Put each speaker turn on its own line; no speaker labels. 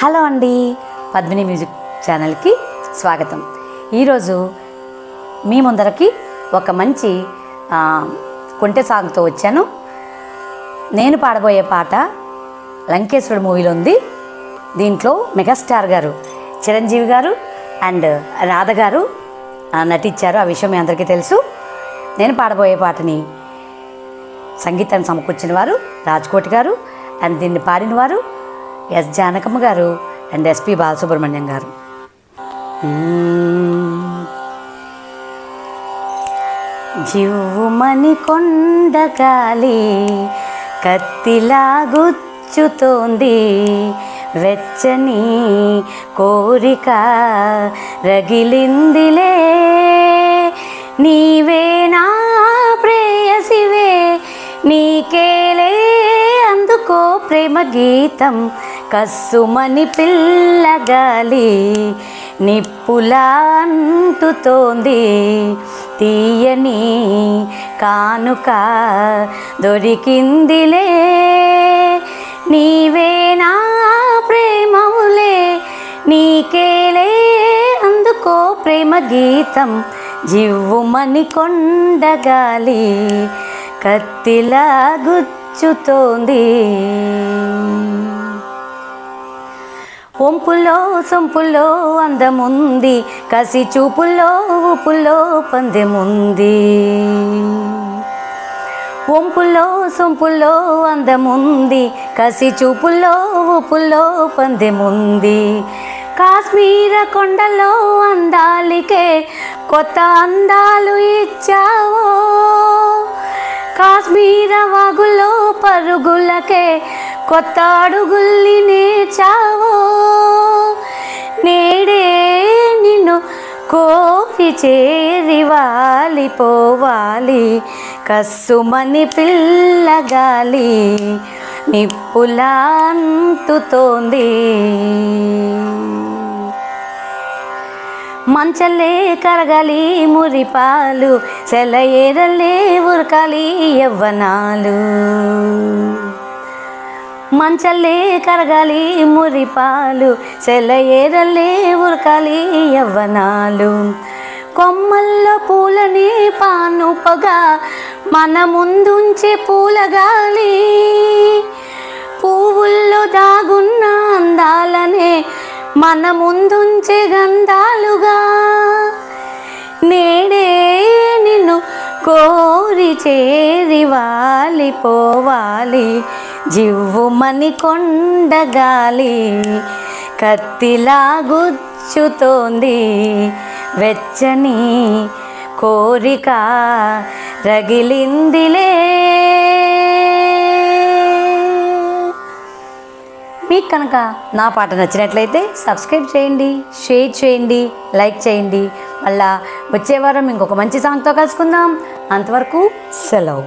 Hello అండి, Padmini music ఛానల్కి స్వాగతం. ఈరోజు మీ ముందరకి ఒక మంచి కొంటె సాంగ్తో వచ్చాను. నేను పాడబోయే పాట లంకేశ్వరుడు మూవీలో ఉంది. దీంట్లో మెగాస్టార్ గారు చిరంజీవి గారు అండ్ రాధ గారు నటించారు. ఆ విషయం మీ అందరికీ తెలుసు. నేను పాడబోయే పాటని సంగీతాన్ని సమకూర్చిన వారు రాజ్కోటి గారు అండ్ దీన్ని పాడిన వారు ఎస్ జానకమ్మ గారు అండ్ ఎస్పి బాలసుబ్రహ్మణ్యం గారు. జివ్వుమని కొండగాలి కత్తిలా గుచ్చుతోంది, వెచ్చని కోరిక రగిలిందిలే, నీవే నా ప్రేయసివే, నీకేలే అందుకో ప్రేమ గీతం, కస్సుమని పిల్లగాలి నిప్పులా అంటుతోంది, తీయని కానుక దొరికిందిలే, నీవే నా ప్రేమవులే, నీకేలే అందుకో ప్రేమ గీతం, జివ్వుమని కొండగాలి కత్తిలా గుచ్చుతోంది. ఒంపులో సొంపులో అందముంది, కసి చూపుల్లో ఊపుల్లో పందెముంది, ఒంపులో సొంపుల్లో అందముంది, కసి చూపుల్లో ఊపుల్లో పందెముంది, కాశ్మీర కొండలో అందాలికే కొత్త అందాలు ఇచ్చావో, కాశ్మీర వాగులో పరుగులకే కొత్త అడుగుల్ని నేర్చావో, నేడే నిన్ను కోరి చేరి వాలిపోవాలి, కస్సుమని పిల్లగాలి నిప్పులా అంటుతోంది, మంచలే కరగాలి మురిపాలు, సెలయేరలే ఉరకాలి యవ్వనాలు, మంచలే కరగాలి మురిపాలు, సెలయేరలే ఉరకాలి యవ్వనాలు, కొమ్మల్లో పూలని పానుపగా మన ముందుంచే పూలగాలి, పువ్వుల్లో దాగున్న అందాలనే మన ముందుంచే గంధాలుగా, నేడే నిన్ను కోరి చేరి వాలిపోవాలి, జివ్వుమని కొండగాలి కత్తిలా గుచ్చుతోంది, వెచ్చని కోరిక రగిలిందిలే. మీకు కనుక నా పాట నచ్చినట్లయితే సబ్స్క్రైబ్ చేయండి, షేర్ చేయండి, లైక్ చేయండి. మళ్ళా వచ్చే వారం ఇంకొక మంచి సాంగ్తో కలుసుకుందాం. అంతవరకు సెలవు.